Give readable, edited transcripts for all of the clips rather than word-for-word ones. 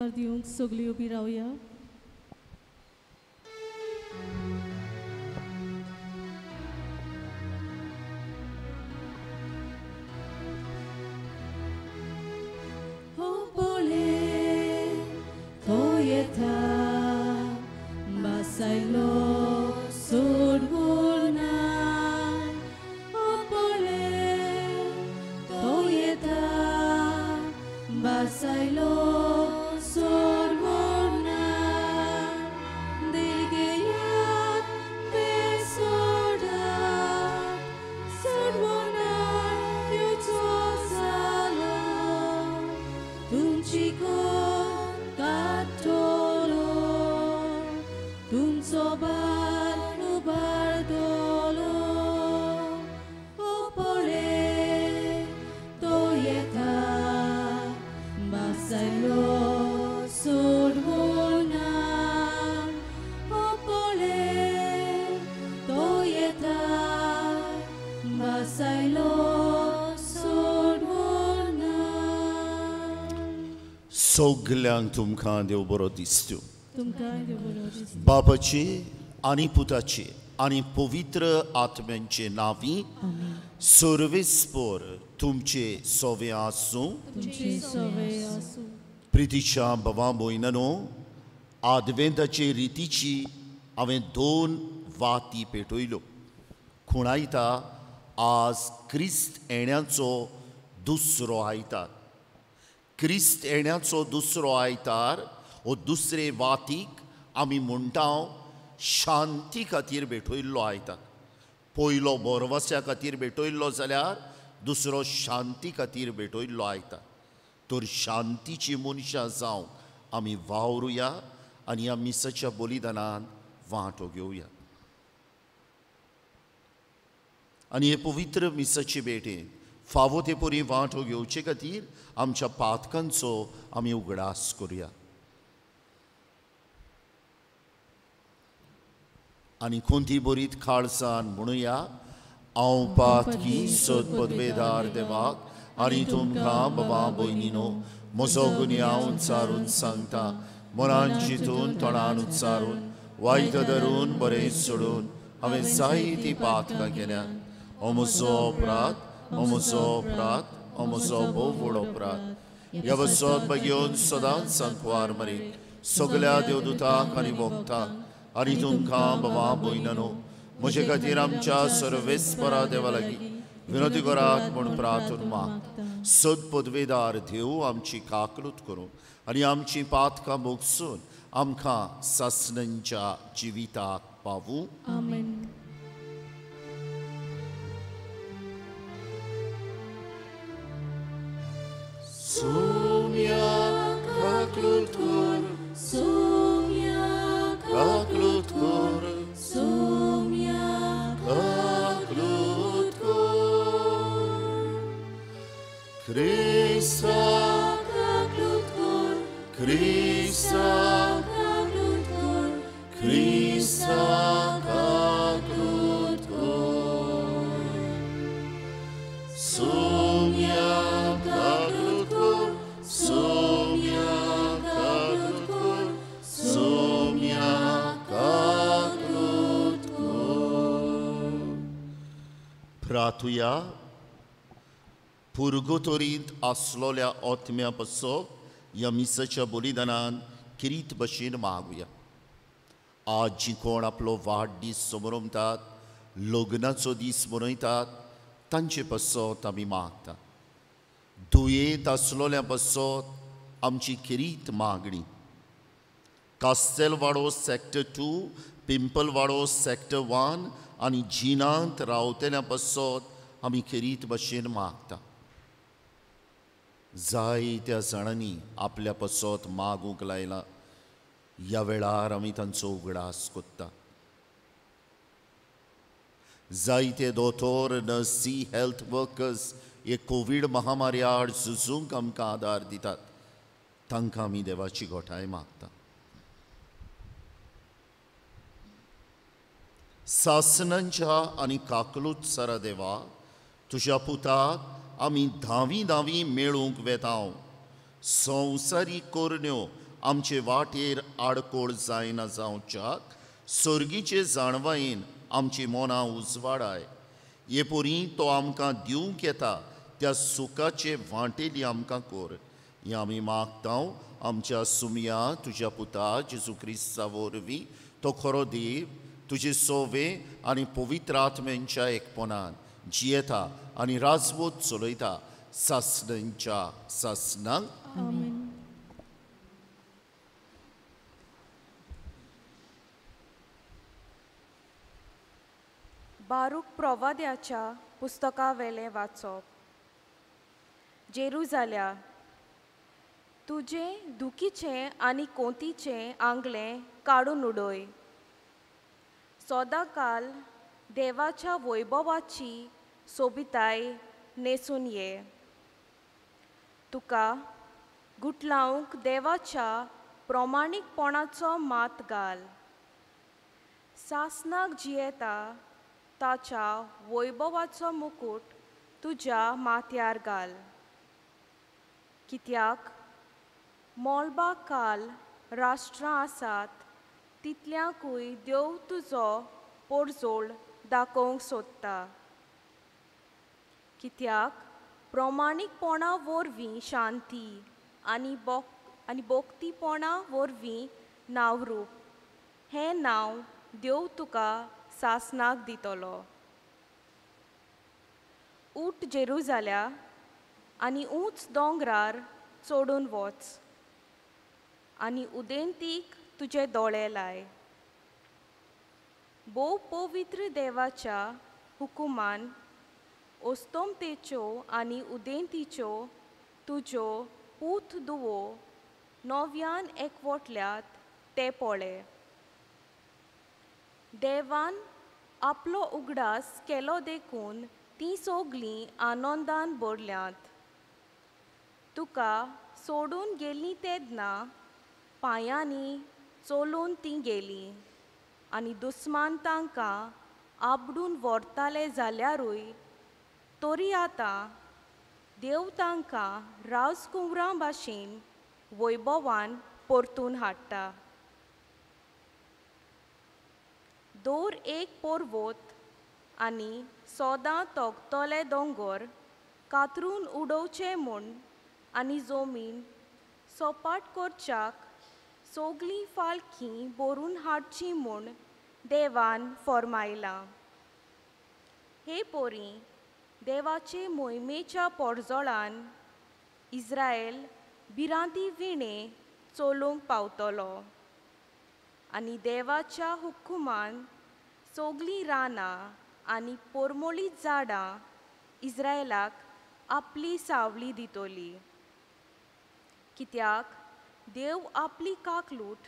होकार दिवंक सगळीं उबी रावया. सगल्यांक तुमकां देव बरो दिसतो. बापाचे आनी पुताचे आनी पवित्र आत्म्यांचे नावी सर्वेस्पर तुमचे सोवे आसूं. प्रितीच्या भावा भयणांनो, आदवेंताचे रितीची हांवें 2 वाती पेटयल्यो. खुणायता आज क्रिस्त येण्याचो दुसरो आयतार. क्रिस्त येण्याचो दुसरो आयतार हो दुसरे वातीक आमी म्हणटा शांती खातीर भेटयल्लो आयतार. पयलो बोरवस्या खातीर भेटयल्लो जाल्यार दुसरो शांती खातीर भेटयल्लो आयतार. तर शांतीची मनशां जावंक आमी वावरुया आनी ह्या मिसाच्या बलिदानान वांटो घेवया. आनी हे पवित्र मिसाचे भेटेन फावो ते परी वांटो घेवचे खातीर आमच्या पातकांचो आमी उगडास करुया. आनी कोणती बरीत खाळसान म्हणुया. हांव पातकी सत पदवेदार देवाक आनी तुमकां बाबा भयणीनो म्हजो गुन्यांव हांव उच्चारून सांगता. मनान चिंतून तोंडान उच्चारून वायट धरून बरें सोडून हांवें जायतीं पातकां केल्यात. हो म्हजो अपराध, हो म्हजो अपराध, हो म्हजो भोव व्हड अपराध. ह्या बसत घेवन सदांच सांकवार मरे सगल्या देवदूतांक आनी भक्तांक आनी तुमकां बाबा भयणांनो म्हजे खातीर आमच्या सर्वेस्परा देवा लागीं विनोदी करात म्हूण प्रार्थना मागता. सद पदवेदार देव आमची काकलूत करूं आनी आमची पातकां मोगसून आमकां सासणांच्या जिविताक पावूं. आमेन. Sumia kaklutur, Sumia kaklutur, Sumia kaklutur. Krista kaklutur, Krista kaklutur, Krista kaklutur. Sumia kaklutur, Sumia kaklutur, Sumia kaklutur. Pratuya पुर्गोतोरींत आसलोल्या आत्म्या पासो ह्या मिसाच्या बलिदानान किरीत भशेन मागुया. आज जी कोण आपलो वाडदीस समोरतात, लग्नाचो दीस मनयतात, तांचे पासत आमी मागता. दुयेंत आसलोल्या पासत आमची किरीत मागणी. कास्तेलवाडो सॅक्टर 2, पिंपलवाडो सॅक्टर 1 आनी जिनांत रावतल्या पासत आमी किरीत भशेन मागता. जायत्या जाणांनी आपल्या पासत मागूंक लायला. ह्या वेळार आमी तांचो उगडास कोत्ता. जायते दोतोर, नर्सी, हेल्थ वर्कर्स हे कोविड महामारी आड झुजूंक आमकां आदार दितात. तांकां आमी देवाची घोटाय मागता. सासणांच्या आनी काकलूत सरा देवा, तुज्या पुताक आमी धावी मेळूंक वेतांव. संवसारी कोरण्यो आमचे वाटेर आडकोळ जायना जावच्याक सर्गीचे जाणवायेन आमची मोना उजवाडाय. हे पोरी तो आमकां दिवंक येता त्या सुखाचे वांटेली आमकां कोर. हे आमी मागतांव आमच्या सुमया तुज्या पुता जेजू क्रिस्ता वरवीं, तो खरो देव तुजे सोवे आनी पवित्र आत्म्यांच्या एकपणान जियेता आनी राजवत चलयता सासणेंच्या सासणांक. आमेन. बारूक प्रवाद्याच्या पुस्तका वेलें वाचप. जेरुजाल्या, तुजे दुखीचे आनी कोंतीचे आंगले काडून उडय. सदांकाल देवाच्या वैभवाची सोबिताय नेसून ये. तुका गुटलावंक देवाच्या प्रमाणीकपणाचो मात घाल. सासणाक जियेता ताच्या वैभवाचो मुकुट तुज्या माथ्यार घाल. कित्याक मोलबा काल राष्ट्रां आसात तितल्याकूय देव तुजो पोरजोळ दाखोवंक सोदता. कित्याक प्रमाणीकपणा वरवीं शांती आनी भोक्तीपणा वरवीं नावरूप हें नांव देव तुका सासणाक दितलो. उठ जेरुजाल्या आनी ऊंच दोंगरार चोडून वच आनी उदेंतीक तुजे दोळे लाय. भोव पवित्र देवाच्या हुकुमान ओस्तोमतेच्यो आनी उदेंतीच्यो तुज्यो पूत धुवो नव्यान एकवटल्यात ते पळय. देवान आपलो उगडास केलो देखून तीं सोगलीं आनंदान भरल्यांत. तुका सोडून गेलीं तेदना पांयांनी चलून तीं गेलीं आनी दुस्मान तांकां आबडून व्हरताले जाल्यारूय तरी आतां देव तांकां राजकुंवरां भाशेन वैभवान परतून हाडटा. दर एक पर्वत आनी सोदां तोगतोले दोंगर कातरून उडोवचे म्हूण आनी जमीन सपाट करच्याक सोगलीं फालकीं भरून हाडचीं म्हूण देवान फर्मायलां. हे पोरी, देवाचे मोहिमेच्या पोरजोळान इस्रायल भिरांती विणे चलोवंक पावतलो आनी देवाच्या हुकुमान सोगलीं रानां आनी पोरमोळीं झाडां इस्रायलाक आपली सावळी दितली. कित्याक देव आपली काकलूट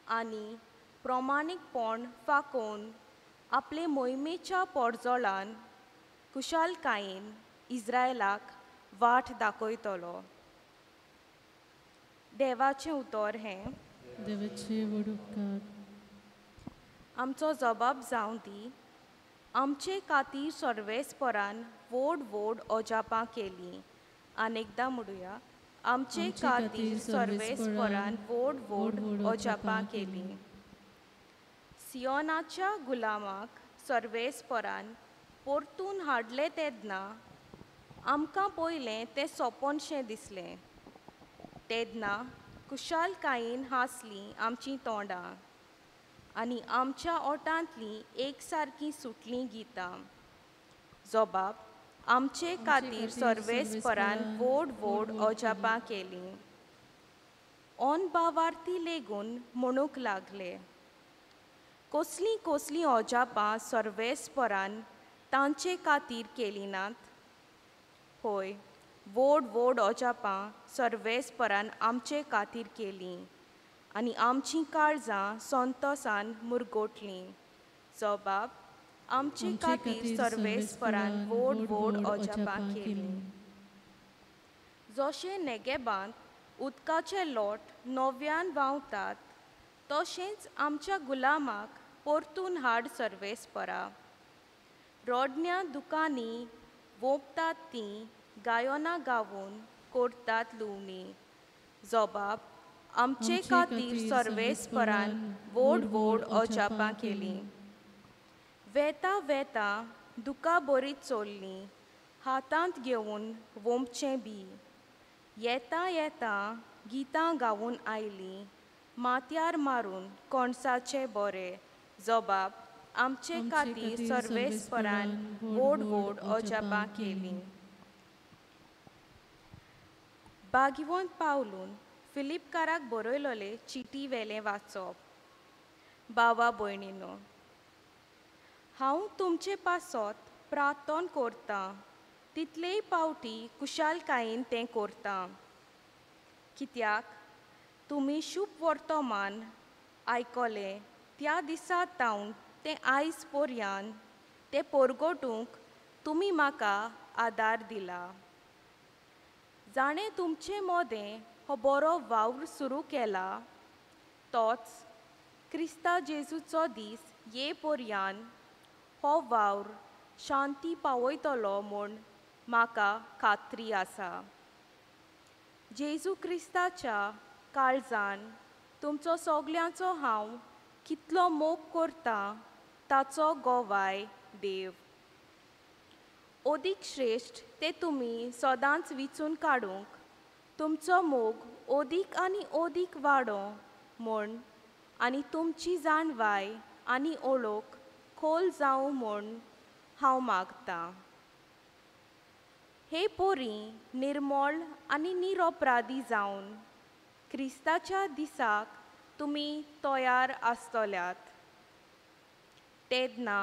आनी प्रमाणीकपण फाकोवन आपले मोहिमेच्या पोरजोळान कुशालकायेन इस्रायलाक वाट दाखयतलो. देवाचें उतर हें. देवाचे व्हड उपकार. आमचो जबाब जावं दी. आमचे खातीर सर्वेस्परान व्हड व्हड अजापां केलीं. आनेकदां म्हणुया, आमचे खातीर सर्वेस्परान व्हड व्हड अजापां केलीं. सियोनाच्या गुलामाक सर्वेस्परान परतून हाडले तेदना आमकां पयलें तें सोंपोनशें दिसलें. तेदना कुशालकायेन हांसलीं आमचीं तोंडां आनी आमच्या ओठांतलीं एकसारकीं सुटलीं गितां. जबाब, आमचे खातीर सर्वेस्परान व्हड व्हड अजापां केलीं. ओन भावार्थी लेगून म्हणूंक लागले, कसलीं कसलीं अजापां सर्वेस्परान तांचे खातीर केलीं नात? होय, व्हड व्हड अजापां सर्वेस्परान आमचे खातीर केलीं आनी आमचीं काळजां संतोसान मुरगोटलीं. जबाब, आमचे खातीर सर्वेस्परान व्हड व्हड अजापां केलीं. जशें नेगेबांत उदकाचे लोट नव्यान व्हांवतात, तशेंच आमच्या गुलामाक परतून हाड सर्वेस्परा. रोडण्या दुकांनी वोंपतात तीं गायोनां गावून करतात लुवणी. जबाब, आमचे खातीर सर्वेस्परान व्हड व्हड अजापां केलीं. वेता वेता दुकां बरी चोरलीं, हातांत घेवन वोंबचें बी. येता येता गितां गावून आयलीं, माथ्यार मारून कणसाचे बरे. जबाब आमचे खातीर सर्वेस्परान व्हड व्हड अजापां केलीं. भागिवंत पावलून फिलिपकाराक बरयलोले चिटी वेलें वाचप. भावा भयणीनो, हांव तुमचे पासत प्रार्थना करतां, तितलेय पावटी कुशालकायेन तें करतां. कित्याक तुमी शुभ वर्तमान आयकलें त्या दिसा तावन तें आयज पर्यंत तें परगटूंक तुमी म्हाका आदार दिला. जाणें तुमचे मोदें हो बरो वावर सुरू केला, तोच क्रिस्ता जेजूचो दीस ये पर्यंत हो वावर शांती पावयतलो म्हूण म्हाका खात्री आसा. जेजू क्रिस्ताच्या काळजान तुमचो सगल्यांचो हांव कितलो मोग करतां ताचो गोवाय देव. ओदीक श्रेश्ठ ते तुमी सदांच विचून काडूंक, तुमचो मोग ओदीक आनी ओदीक वाडो म्हूण आनी तुमची जाणवाय आनी ओळख खोल जावं म्हूण हांव मागतां. हे पोरी निर्मळ आनी निरपराधी जावन क्रिस्ताच्या दिसाक तुमी तयार आसतल्यात. तेदना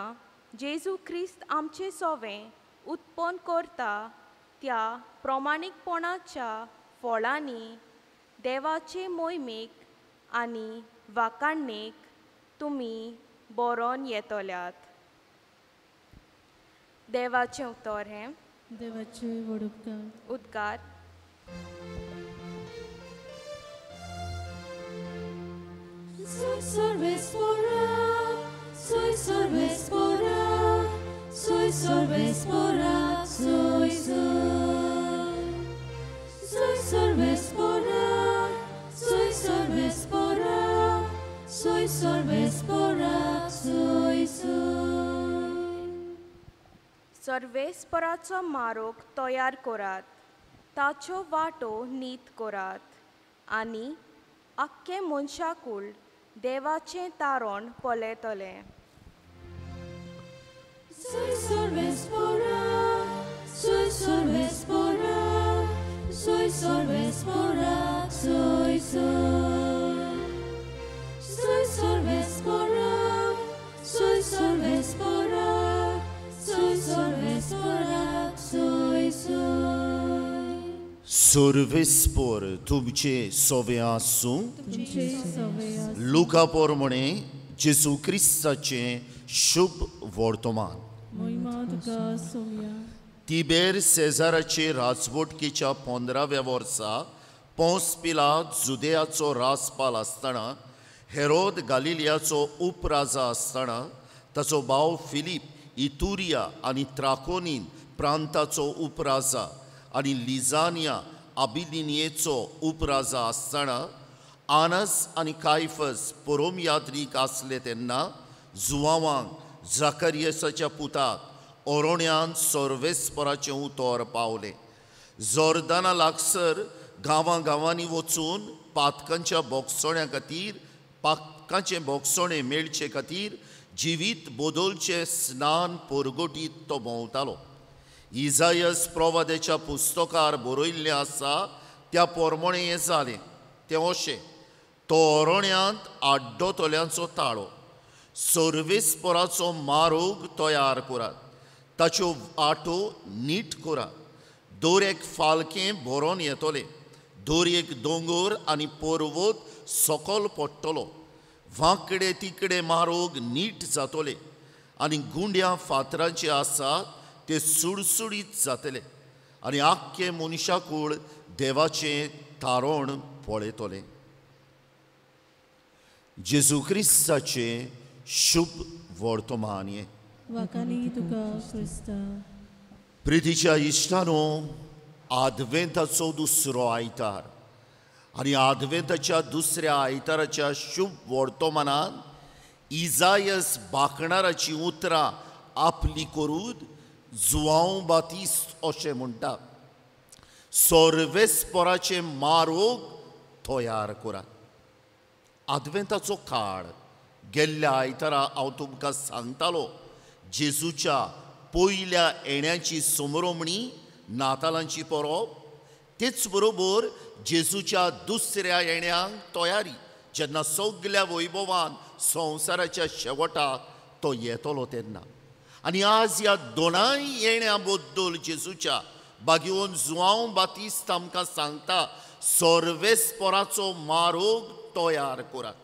जेजू क्रिस्त आमचे सोवें उत्पन्न करता त्या प्रमाणीकपणाच्या फळांनी देवाचे मोहिमेक आनी वाखाणणेक तुमी बरोवन येतल्यात. देवाचें उतर हें देवाचे व्हड उपकार. उद्गार. Soy sorbespora, soy sorbespora, soy sorbespora, soy sorbespora, soy sorbespora, soy sorbespora, soy. सर्वेस्पराचो मारोग तयार करात, ताचो वाटो नीत करात आनी आख्खे मनशाकूळ देवाचें तारण पळयतलें. Soy sorbespora, soy sorbespora, soy sorbespora, soy sorbespora, soy sorbespora, soy sorbespora, soy. सर्वेस्पर तुमचे सोवे आसूं. तुमचे सवय आसूं. लुका पोरमणे जेजू क्रिस्ताचें शुभ वर्तमान. महिमा तुका सोम्या. तिबेर सेजाराचे राजवटकेच्या 15व्या वर्सा पोंस पिलात जुदेयाचो राजपाल आसतना, हेरोद गालिलियाचो उपराजा आसतना, ताचो भाव फिलीप इतुरिया आनी त्राकोनीन प्रांताचो उपराजा आनी लिजानिया अबिलिनियेचो उपराजा आसतना, आनस आनी कायफस पुरोम यात्रीक आसले तेन्ना जुवावांक जाकरियासाच्या पुताक ओरोण्यांत सर्वेस्पराचें उतर पावलें. जोर्दाना लागसर गांवांनी वचून पातकांच्या बोगसोणे मेळचे खातीर जिवीत बदलचे स्नान परगटीत तो भोंवतालो. इजायस प्रवादेच्या पुस्तकार बरयल्लें आसा त्या पोरमोणे हें जालें. तें अशें, तो ओरोण्यांत आड्डोतोल्यांचो ताळो, सर्वेस्पराचो मारोग तयार करात, ताच्यो आटो नीट करात. दोरेक फालकें बरोवन येतोलें, दोरयेक दोंगर आनी पर्वत सकयल पडटलो. वांकडे तिकडे मारोग नीट जातोले आनी गुंड्या फातरांचे आसात ते सुडसुडीत जातले आनी आख्खे मनशाकूळ देवाचें तारण पळयतले. जेजू क्रिस्ताचें शुभ वर्तमान हें. वाखाणी तुका क्रिस्ता. प्रितीच्या इश्टानो, आदवेंताचो दुसरो आयतार आनी आदवेंताच्या दुसऱ्या आयताराच्या शुभ वर्तमानान इजायस बाखणाराची उतरां आपली करून जुआंव बातिस्त अशें म्हणटा, सोर्वेस्पराचे मारोग तयार करात. आदवेंताचो काळ गेल्ल्या आयतारा हांव तुमकां सांगतालो जेजूच्या पयल्या येण्याची समरमणी नातालांची परब, तेच बरोबर जेजूच्या दुसऱ्या येण्याक तयारी, जेन्ना सगळ्या वैभवान संवसाराच्या शेवटाक तो येतलो तेन्ना. आनी आज ह्या दोनाय येण्या बद्दल जेजूच्या बागेवन जुआंव बातिस्त आमकां सांगता, सोर्वेस्पराचो मारोग तयार करात.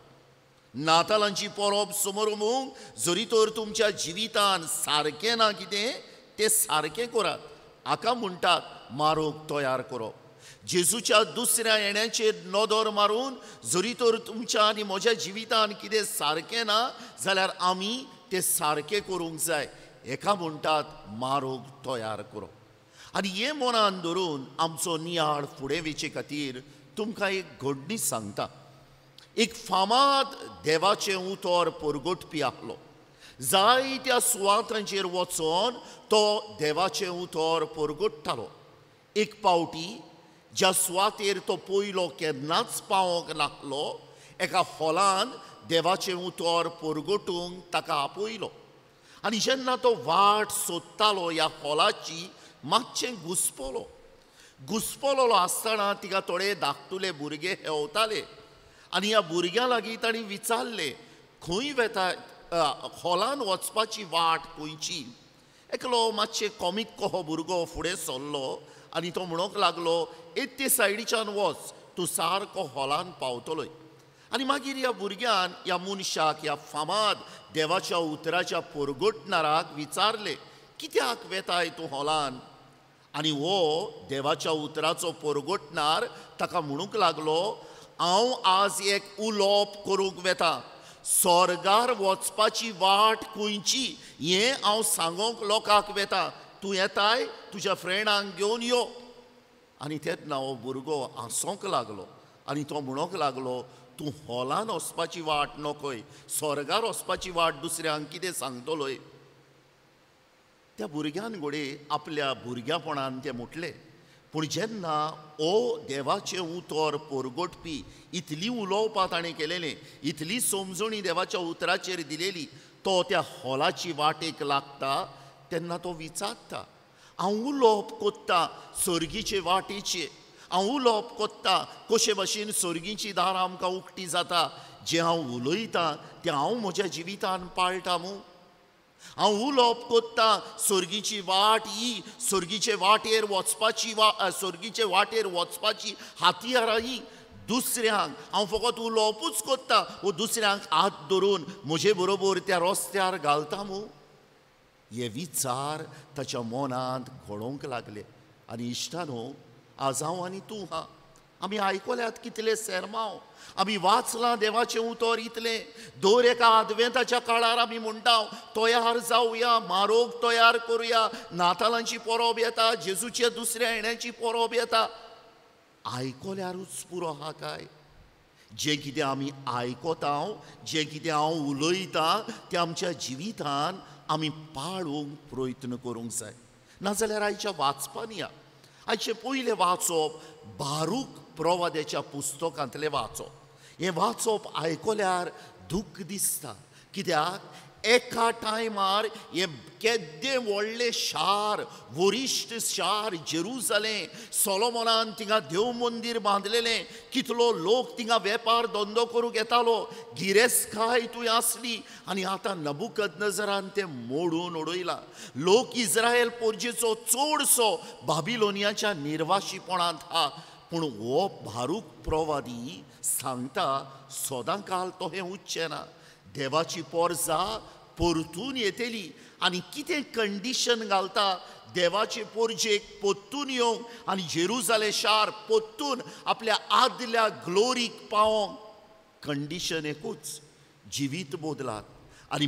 नातालांची परब समोरूंक जरी तर तुमच्या जिवितान सारकें ना कितें तें सारकें करात. हाका म्हणटात मारोग तयार करप. जेजूच्या दुसऱ्या येण्याचेर नदर मारून जरी तर तुमच्या आनी म्हज्या जिवितान कितें सारकें ना जाल्यार आमी तें सारकें करूंक जाय. हेका म्हणटात मारोग तयार करप. आनी हे मनान धरून आमचो नियाळ फुडें वेचे खातीर तुमकां एक घडणी सांगता. एक फामाद देवाचें उतर परगटपी आसलो. जायत्या सुवातांचेर वचोन तो देवाचें उतर परगटतालो. एक पावटी ज्या सुवातेर तो पयलो केन्नाच पावोंक नासलो, एका हॉलान देवाचें उतर परगटूंक ताका आपयलो. आनी जेन्ना तो वाट सोदतालो ह्या हॉलाची, मातशें घुस्पलो आसतना तिका थोडे धाकटुले भुरगे हेवताले. आनी ह्या भुरग्यां लागीं ताणीं विचारलें, खंय वेता हॉलान वचपाची वाट खंयची. एकलो मातशें कॉमीक कहो भुरगो फुडें सरलो आनी तो म्हणूंक लागलो, ते सायडीच्यान वच, तूं सारको हॉलान पावतलोय. आनी मागीर ह्या भुरग्यान ह्या मनशाक, ह्या फामाद देवाच्या उतराच्या परगटणाराक विचारलें, कित्याक वेताय तूं हॉलान? आनी हो देवाच्या उतराचो परगटणार ताका म्हणूंक लागलो, हांव आज एक उलोवप करूंक वेता. स्वर्गार वचपाची वाट खंयची हें हांव सांगोंक लोकांक वेता. तूं येताय, तुज्या फ्रेंडांक घेवन यो. आनी तेन्ना हो भुरगो हांसोंक लागलो आनी तो म्हणोंक लागलो, तूं हॉलान वचपाची वाट नकोय, स्वर्गार वचपाची वाट दुसऱ्यांक कितें सांगतलोय. त्या भुरग्यान घोडे आपल्या भुरग्यापणान तें म्हटलें. पूण जेन्ना ओ देवाचें उतर परगटपी इतली उलोवपां ताणें केलेलें, इतली समजणी देवाच्या उतराचेर दिलेली, तो त्या हॉलाची वाटेक लागता तेन्ना तो विचारता, हांव उलोवप कोत्ता सर्गीचे वाटेचेर, हांव उलोवप कोत्ता कशे भाशेन सर्गीची दारां आमकां उक्ती जाता. जें हांव उलयतां तें हांव म्हज्या जिवितान पाळटा मूं. हांव उलोवप कोत्ता सर्गीची वाट ही, सर्गीचे वाटेर वचपाची सर्गीचे वाटेर वचपाची हातयारां ही दुसऱ्यांक हांव फकत उलोवपूच कोत्ता, वो दुसऱ्यांक हात धरून म्हजे बरोबर त्या रस्त्यार घालता मूं. हे विचार ताच्या मनांत घडोवंक लागले. आनी इश्टानो, आज हांव आनी तूं आमी आयकल्यात कितले सेरमांव, आमी वाचलां देवाचें उतर इतलें. दर एका आदवेंताच्या काळार आमी म्हणटा तयार जावया, मारोग तयार करुया, नातालांची परब येता, जेजूच्या दुसऱ्या येण्याची परब येता. आयकल्यारूच पुरो आहा काय? जें कितें आमी आयकता, जें कितें हांव उलयतां तें आमच्या जिवितान आमी पाळूंक प्रयत्न करूंक जाय. नाजाल्यार आयच्या वाचपान या. आयचे पयलें वाचप बारूक प्रवाद्याच्या पुस्तकांतलें वाचप. हें वाचप आयकल्यार दूख दिसता. कित्याक एका टायमार हें केद्दें व्हडलें शार, वरिश्ठ शार जेरुसलेम, सोलोमोनान थिंगा देव मंदीर बांदलेलें, कितलो लोक थिंगा वेपार धंदो करूंक येतालो, गिरेस्तकाय थंय आसली. आनी आतां नबुकदनेझरान तें मोडून उडयलां. लोक इस्रायल पोरजेचो चडसो बाबिलोनियाच्या निर्वाशीपणांत आहा. पूण हो बारूक प्रवादी सांगता, सदां काल तो हें उच्चें ना. देवाची पोरजां परतून येतली. आनी कितें कंडिशन घालता देवाचे पोरजेक परतून येवंक आनी जेरुसलेम शार परतून आपल्या आदल्या ग्लोरीक पावोंक? कंडिशन एकूच, जिवीत बदलात. आनी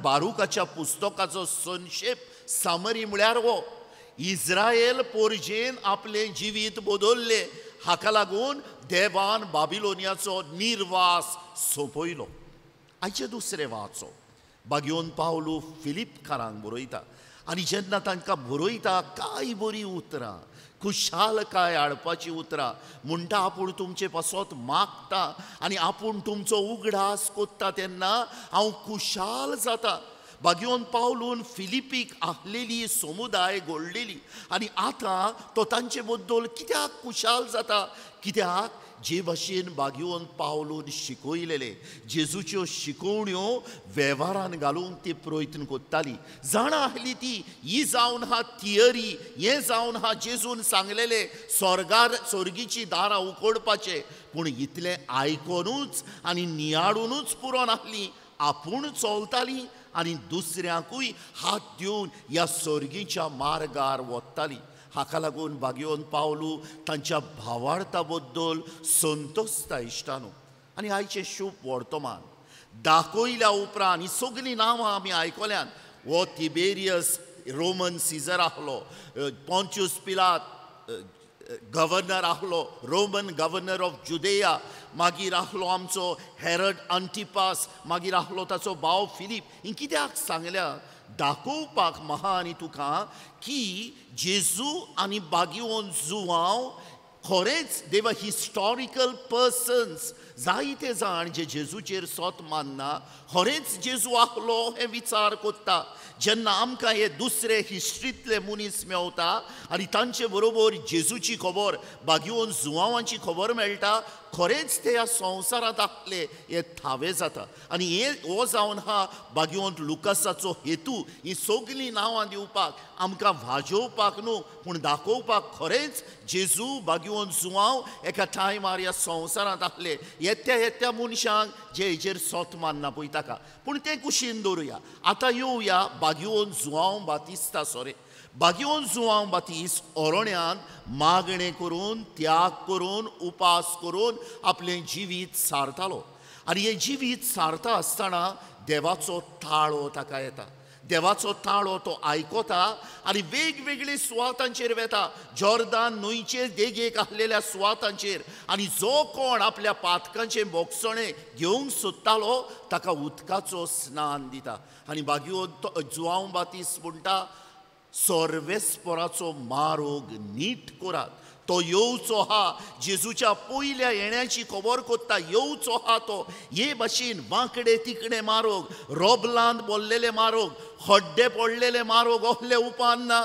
बारूकाच्या पुस्तकाचो संक्षेप सामरी म्हळ्यार हो, इस्रायल पोरजेन आपलें जिवीत बदल्लें हाका लागून देवान बाबिलोनियाचो निर्वास सोंपयलो. आयचे दुसरे वाचो बागयोन पावलू फिलिपकारांक बरयता आनी जेन्ना तांकां बरयता कांय बरी उतरां, खुशालकाय हाडपाची उतरां म्हणटा आपूण तुमचे पासत मागता आनी आपूण तुमचो उगडास कोत्ता तेन्ना हांव खुशाल जाता. बागयोन पावलून फिलिपीक आहलेली समुदाय घडलेली आनी आतां तो तांचे बद्दल कित्याक खुशाल जाता? कित्याक जे भाशेन बागयोन पावलून शिकयलेले जेजूच्यो शिकवण्यो वेव्हारान घालूंक ती प्रयत्न कोत्ताली. जाणा आहली ती ही जावन हा थियरी, हें जावन हा जेजून सांगलेले स्वर्गीची दारां उगडपाचे. पूण इतलें आयकोनूच आनी नियाळूनूच पुरो नाहली, आपूण चलताली आनी दुसऱ्यांकूय हात दिवन ह्या सर्गीच्या मार्गार वत्ताली. हाका लागून बागयोन पावलू तांच्या भावार्था बद्दल संतोसता इश्टानो. आनी आयचे शुभ वर्तमान दाखयल्या उपरांत ही सगळीं नांवां आमी आयकल्यात. हो तिबेरियस रोमन सिजर आहलो, पोंच्यूस पिलात गव्हर्नर आहलो, रोमन गव्हर्नर ऑफ जुदेया, मागीर आहलो आमचो हेरड अंटिपास, मागीर आहलो ताचो भाव फिलीप. ही कित्याक सांगल्या? दाखोवपाक महान तुका की जेजू आनी बागयोन जुवांव खरेंच दे वर हिस्टॉरिकल पर्सन्स. जायते जाण जे जेजूचेर सोत मानना खरेंच जेजू आहलो हे विचार कोत्ता. जेन्ना आमकां हे दुसरे हिस्ट्रींतले मनीस मेवता आनी तांचे बरोबर जेजूची खबर, बागयोन जुवांवांची खबर मेळटा, खरेंच ते ह्या संवसारांत आसले हे थावे जाता. आनी हो जावन हा बागयोन लुकासाचो हेतू. ही सगळीं नांवां दिवपाक आमकां वाजोवपाक न्हू, पूण दाखोवपाक खरेंच जेजू बागयोन जुवांव एका टायमार ह्या संवसारांत आसले येत्या मनशांक जे हेजेर सोत मानना पळय ताका. पूण तें कुशीन दवरुया. आतां येवया बागयोन जुवांव बातिस्ता बागयोन जुवांव बातिस्त ओरोण्यान मागणें करून, त्याग करून, उपास करून आपलें जिवीत सारतालो. आनी हें जिवीत सारता आसतना देवाचो ताळो ताका येता. देवाचो ताळो तो आयकोता आनी वेगवेगळे सुवातांचेर वेता, जॉर्दान न्हंयचे देगेक आसलेल्या सुवातांचेर. आनी जो कोण आपल्या पातकांचें बोगसणें घेवंक सोदतालो ताका उदकाचो स्नान दिता. आनी बागयोन जुवांव बातिस्त म्हणटा सर्वेस्पराचो मारोग नीट करात. तो येवचो हा, जेजूच्या पयल्या येण्याची खबर कोत्ता, येवचो हा तो. हे भाशेन वांकडे तिकडे मारोग, रोबलांत बोल्लेले मारोग, हड्डे पडलेले मारोग असले उपान्ना.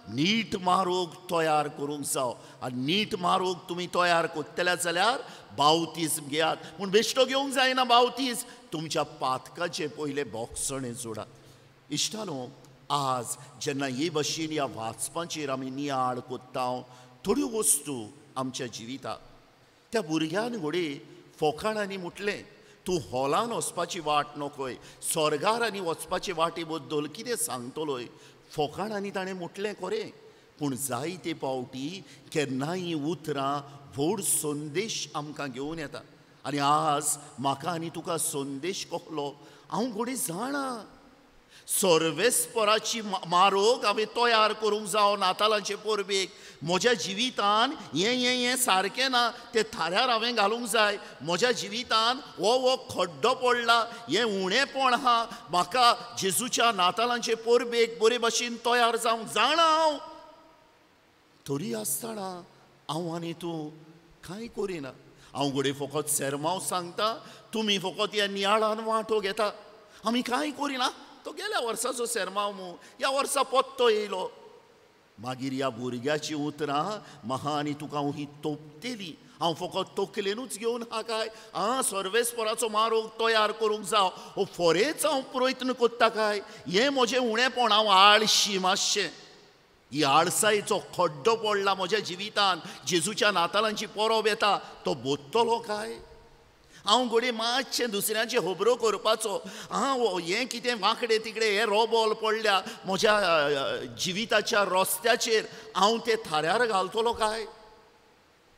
नीट मारोग तयार करूंक जाव. आनी नीट मारोग तुमी तयार कोत्तले जाल्यार बावतीस्म घेयात. पूण बेश्टो घेवंक जायना बावतीस्म, तुमच्या पातकाचे पयले बोगसणें जोडात. इश्टानो, आज जेन्ना हे भाशेन ह्या वाचपाचेर आमी नियाळ कोत्ता, थोड्यो वस्तू आमच्या जिवितांत त्या भुरग्यान घोडे फोकाणांनी म्हटलें तूं हॉलान वचपाची वाट नकोय, स्वर्गार वचपाचे वाटे बद्दल कितें सांगतलोय. फोकाणांनी ताणें म्हटलें खरें, पूण जायते पावटी केन्नाय ही उतरां व्हड संदेश आमकां घेवन येता. आनी आज म्हाका आनी तुका संदेश कसलो हांव घोडे जाणा. सर्वेस्पराची मारोग हांवें तयार करूंक जावो नातालांचे परबेक. म्हज्या जिवितान हें सारकें ना, तें थाऱ्यार हांवें घालूंक जाय. म्हज्या जिवितान हो खड्डो पडला, हें उणेंपण आहा, म्हाका जेजूच्या नातालांचे परबेक बरे भाशेन तयार जावंक जाणा हांव. तरी आसतना हांव आनी तूं कांय करिना. हांव घोडे फकत सेरमांव सांगता, तुमी फकत ह्या नियाळान वांटो घेता. आमी कांय करिना. तो गेल्या वर्साचो सेरमांव मू, ह्या वर्सा पत्तो येयलो. मागीर ह्या भुरग्याची उतरां म्हाका आनी तुका ही तोपतेली. हांव फकत तकलेनूच घेवन हा काय? सर्वेस्पराचो मारोग तयार करूंक जाव हो फरेच हांव प्रयत्न कोत्ता काय? हें म्हजें उणेंपण, हांव आळशी मातशें. ही आळसायेचो खड्डो पडला म्हज्या जिवितान. जेजूच्या नातालांची परब येता, तो बोत्तलो काय? हांव घोडे मातशें दुसऱ्यांचे होबरो करपाचो. हें कितें वांकडे तिकडे हें रोबोल पडल्या म्हज्या जिविताच्या रस्त्याचेर, हांव तें थाऱ्यार घालतलो काय?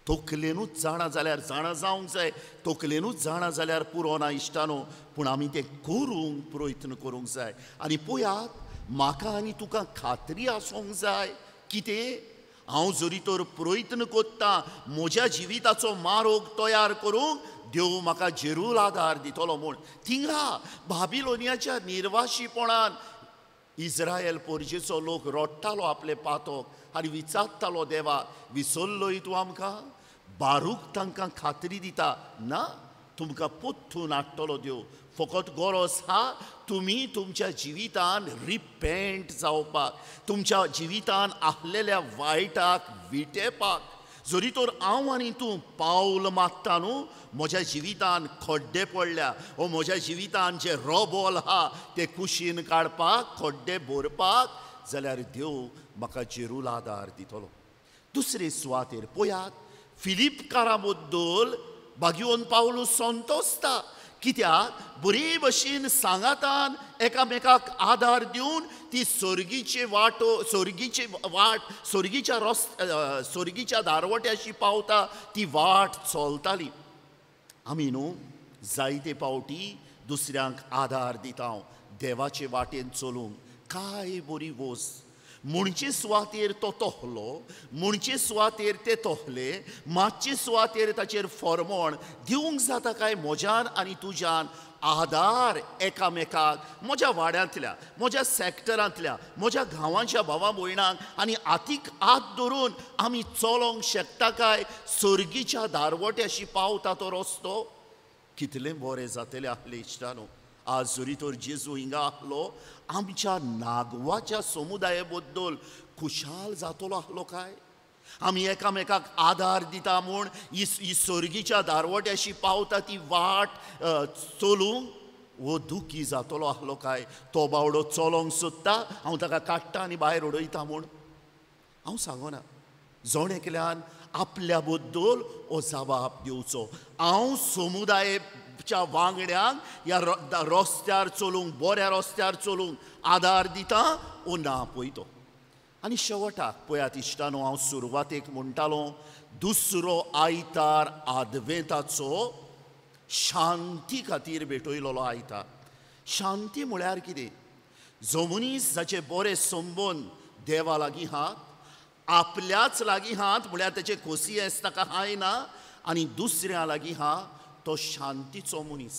तकलेनूच जाणा जाल्यार जाणा जावंक जाय. तकलेनूच जाणा जाल्यार पुरो ना इश्टानो, पूण आमी तें करूंक प्रयत्न करूंक जाय. आनी पळयात, म्हाका आनी तुका खात्री आसूंक जाय. कितें? हांव जरी तर प्रयत्न कोत्ता म्हज्या जिविताचो मार्ग तयार करूंक देव म्हाका जरूर आदार दितलो म्हूण थिंगा बाबिलोनियाच्या निर्वाशीपणान इस्रायल पोरजेचो लोक रडटालो आपले पातोक आनी विचारतालो देवा विसरलोय तूं आमकां बारूक तांकां खात्री दिता ना तुमकां पोत्तून हाडटलो देव फकत गरज हा तुमी तुमच्या जिवितान रिपेंट जावपाक तुमच्या जिवितान आसलेल्या वायटाक विटेपाक जरी तर हांव आनी तूं पावल मागता न्हू म्हज्या जिवितान खड्डे पडल्या वो म्हज्या जिवितान जे रोबोल हा ते कुशीन काडपाक खड्डे भरपाक जाल्यार देव म्हाका जरूर आदार दितलो दुसरे सुवातेर पळयात फिलिपकारां बद्दल भाग्योन पावलूस संतोसता कित्याक बरे भशेन सांगातान एकामेकाक आदार दिवन ती सोर्गीचे सोर्गीच्या दारवट्याशी पावता ती वाट चलताली आमी न्हू जायते पावटी दुसऱ्यांक आदार दिता देवाचे वाटेन चलूंक काय बरी वोस म्हणचे सुवातेर तो तोहलो म्हणचे सुवातेर ते तोहले मातशे सुवातेर ताचेर फॉर्मोण दिवंक जाता काय म्हज्यान आनी तुज्यान आदार एकामेकाक म्हज्या वाड्यांतल्या म्हज्या सॅक्टरांतल्या म्हज्या गांवांच्या भावा भयणांक आनी आतीक हात धरून आमी चलोंक शकता काय सर्गीच्या दारवट्याशी पावता तो रस्तो कितलें बरें जातलें आसलें इश्टानो आज जरी तर जेजू हिंगा आसलो आमच्या नागवाच्या समुदाया बद्दल खुशाल जातलो आसलो काय आमी एकामेकाक आदार दिता म्हूण ही सर्गीच्या दारवट्याशी पावता ती वाट चलूंक वो दुखी जातलो आसलो काय तो बावडो चलोंक सोदता हांव ताका काडटा आनी भायर उडयता म्हूण हांव सांगना जण एकल्यान आपल्या बद्दल हो जबाब दिवचो हांव समुदायाच्या वांगड्यांक ह्या रस्त्यार चलूंक बऱ्या रस्त्यार चलूंक आदार दिता ओ ना पळयतो आनी शेवटाक पळयात इश्टानो हांव सुरवातेक म्हणटालो दुसरो आयतार आदवेंताचो शांती खातीर भेटयलोलो आयतार शांती म्हळ्यार कितें जो मनीस जाचे बरे संबंद देवा लागीं आहात आपल्याच लागीं आहात म्हळ्यार तेचे खोसियेंस ताका हाय ना आनी दुसऱ्या लागीं आहा तो शांतीचो मनीस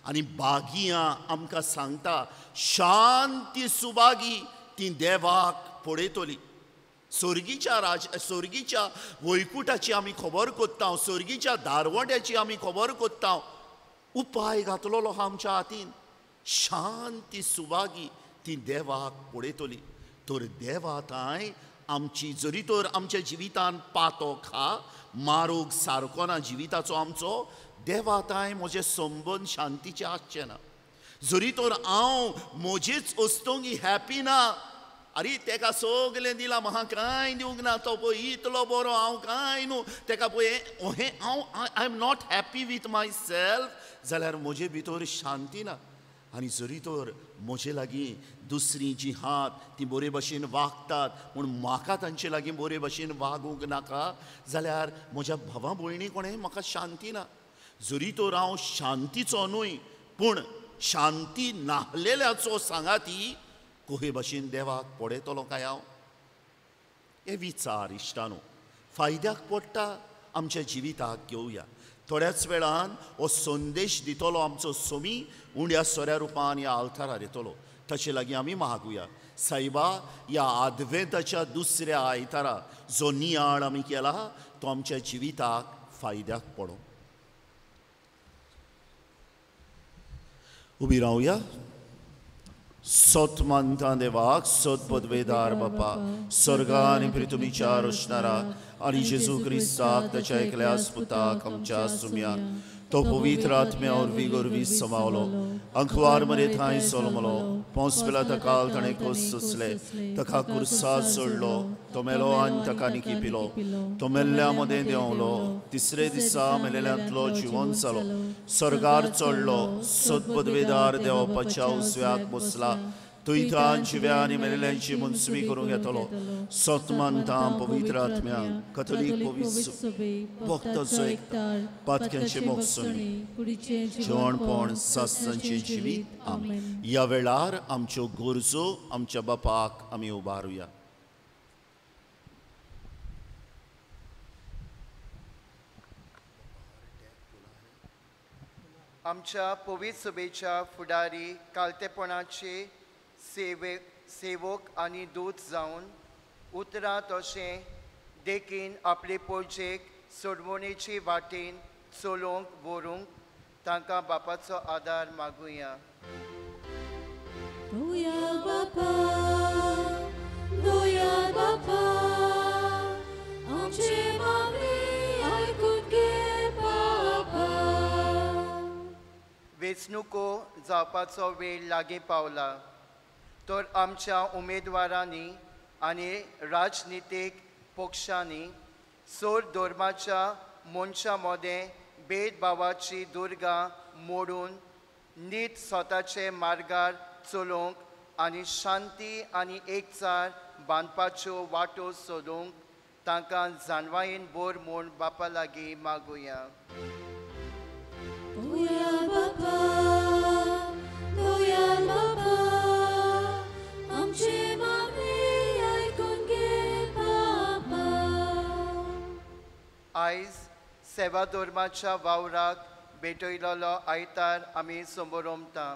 आनी बागियां आमकां सांगता शांती सुबागी ती देवाक पळयतली स्वर्गीच्या वैकुठाची आमी खबर कोत्ता स्वर्गीच्या दारवट्याची आमी खबर कोत्ता उपाय घातलेलो आमच्या हातीन शांती सुबागी ती देवाक पळयतली तर देवा थंय आमची जरी तर आमच्या जिवितान पातोक हा मारूग सारको ना जिविताचो आमचो देवा थंय म्हजे संबंद शांतीचे आसचे ना जरी तर हांव म्हजेच वस्तूंक हॅपी ना अरे तेका सगलें दिलां म्हाका कांय दिवंक ना तो पळय इतलो बरो हांव कांय न्हू तेका पळय हांव I am not happy with my self जाल्यार म्हजे भितर शांती ना आनी जरी तर म्हजे लागीं दुसरीं जीं आहात तीं बरे भशेन वागतात पूण म्हाका तांचे लागीं बरे भशेन वागूंक नाका जाल्यार म्हज्या भावा भयणी कोणें म्हाका शांती ना जरी तर हांव शांतीचो न्हय पूण शांती नाहलेल्याचो सांगाती कोहे भशेन देवाक पळयतलो काय हांव हे विचार इश्टानो फायद्याक पडटा आमच्या जिविताक घेवया थोड्याच वेळान हो संदेश दितलो आमचो सोमी उंड्या सोऱ्या रुपान ह्या आल्तारार येतलो ताचे लागीं आमी मागुया सायबा ह्या आदवेंताच्या दुसऱ्या आयतारा जो नियाळ आमी केला तो आमच्या जिविताक फायद्याक पडो उबी रावया सतमंता देवाक सत पदवेदार बापा स्वर्गान पृथ्वीच्या रोशनारा आनी जेजू क्रिस्ताक ताच्या एकल्या पुताक आमच्या सुम्यान तो पवित्र आत्म्यावर विगोरवी समावलो अंकवार मरे थंय सोलमलो पोंस पिला तकाल ताणें कोस सोंसले ताका कुर्सार सोडलो तो मेलो आनी ताका निकी पिलो तो मेल्ल्या मदें देंवलो तिसरे दिसा मेलेल्यांतलो जिवंत जालो स्वर्गार चडलो सत पदवेदार देवपाच्या उजव्याक बसला थंय जिव्या आनी मेलेल्यांची मनसुबी करूंक येतलो सतमंतां पवित्र आत्म्याक कथोलीक पवित्र भक्ताचो एकठांय पातक्यांचे मोगसणी जेवणपण सासणांचे जिवीत आमीन ह्या वेळार आमच्यो गरजो आमच्या बापाक आमी उबारुया आमच्या पवित्र सभेच्या फुडारी कालतेपणाचे सेवक आनी दूत जावन उतरां तशें देखीन आपले पोरचेक सोडवणेचे वाटेन चलोवंक व्हरूंक तांकां बापाचो आदार मागुया. दोयाल बापा, दोयाल बापा, आमचे मागणी आयकून घे बापा. वेंचणुको जावपाचो वेळ लागीं पावला, तर आमच्या उमेदवारांनी आनी राजनितीक पक्षांनी सोर धर्माच्या मनशां मदें भेदभावाची दुर्गा मोडून नीट स्वताचे मार्गार चलोवंक आनी शांती आनी एकचार बांदपाच्यो वाटो सोदूंक तांकां जाणवायेन बोर म्हूण बापा लागीं मागुया. दोयाल बापा, दोयाल बापा, आमचे मागणी आयकून घे बापा. आयज सेवा धर्माच्या वावराक भेटयलोलो आयतार आमी समोरमता.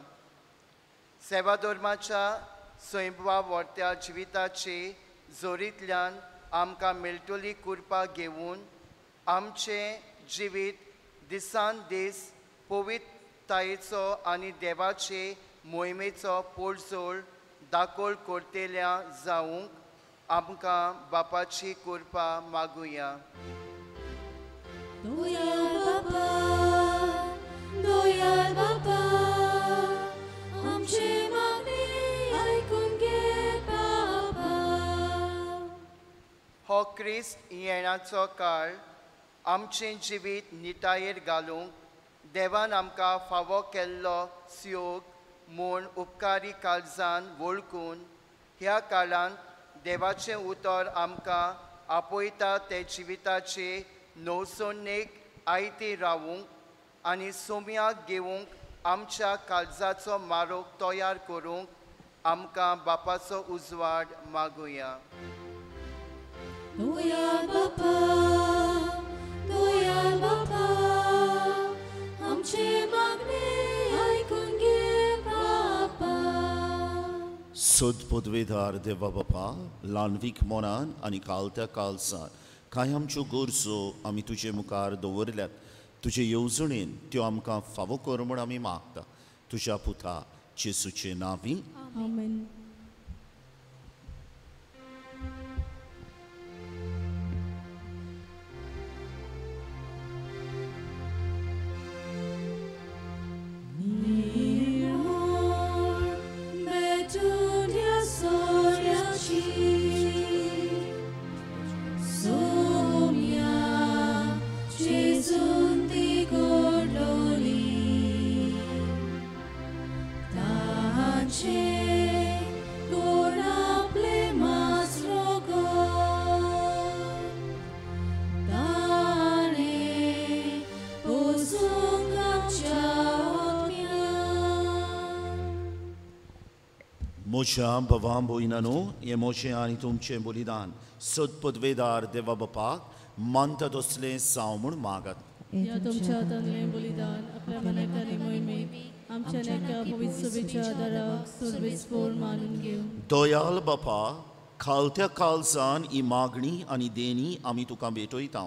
सेवा धर्माच्या स्वयंभावर्त्या जिविताचे जोरींतल्यान आमकां मेळटली कृपा घेवन आमचें जिवीत दिसान दीस पवित्रतायेचो आनी देवाचे मोहिमेचो पोरजोळ दाखोळ करतेल्या जावंक आमकां बापाची कृपा मागुया. दोयाल बापा, दोयाल बापा, आमचे मागणी आयकून घे बापा. हो क्रिस्त येणाचो काळ आमचें जिवीत नितायेर घालूंक देवान आमकां फावो केल्लो सुयोग म्हूण उपकारी काळजान वळखून ह्या काळांत देवाचें उतर आमकां आपयता ते जिविताचे नवसोन्नेक आयती रावूंक आनी सोम्याक घेवंक आमच्या काळजाचो मारोग तयार करूंक आमकां बापाचो उजवाड मागुया. दोयाल बापा, दोयाल बापा, आमचे मागणी आयकून घे बापा. सोद पदवेदार देवा बापा, ल्हानवीक मोनान आनी कालत्या काळजान कांय आमच्यो गरजो आमी तुजे मुखार दवरल्यात. तुजे येवजणेन त्यो आमकां फावो कर म्हूण आमी मागता. तुज्या पुता जेसूचे नांवी. आमेन. Betun ह्या सोऱ्याची सोम्या जेजून ती गोडलोली ताचे गोड आपले मास्रो गोड ताणे पोसूंक आमच्या म्हज्या भवा भयणानो, हें मोचें आनी तुमचें बलिदान सद पदवेदार देवा बापाक मानता तसलें जावं म्हूण मागात. या तुमच्या तनलें बलिदान आपल्या मनाकानी मोहिमेक आमच्या नेक्या पवित्र सभेच्या आदाराक सर्वेस्पोर मानून घेवन दयाल बापा, खालत्या काळजान ही मागणी आनी देणी आमी तुका भेटयता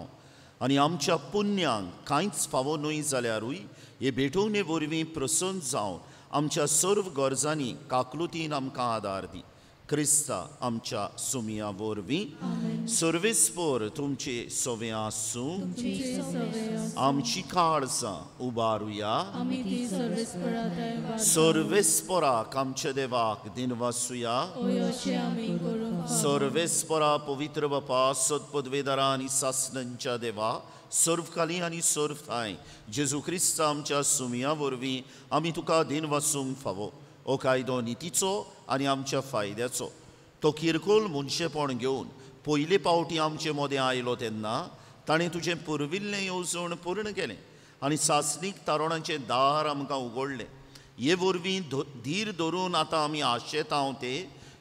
आनी आमच्या पुण्यांक कांयच फावो न्हय जाल्यारूय हे भेटोवणे वरवीं प्रसन्न जावन आमच्या सर्व गरजांनी काकलुतीन आमकां आदार दी. क्रिस्ता आमच्या सुमिया वरवीं सर्वेस्पोर तुमचे सवे आसूं. आमची काळजां उबारुया. सर्वेस्पोराक आमच्या देवाक दिनवासुया. सर्वेस्पोरा पवित्र बापा, सदपदवेदारा आनी सासणांच्या देवा, सर्वकाली आनी सर्वथाय जेजू क्रिस्त आमच्या सुमिया वरवीं आमी तुका दिन वासूंक फावो. हो कायदो नितीचो आनी आमच्या फायद्याचो. तो किरकोळ मनशेपण घेवन पयले पावटी आमचे मदें आयलो तेन्ना ताणें तुजें पुर्विल्लें येवजण पूर्ण केलें आनी सासणीक तारुणाचें दार आमकां उगडलें. हे वरवीं धीर धरून आतां आमी आशेता ते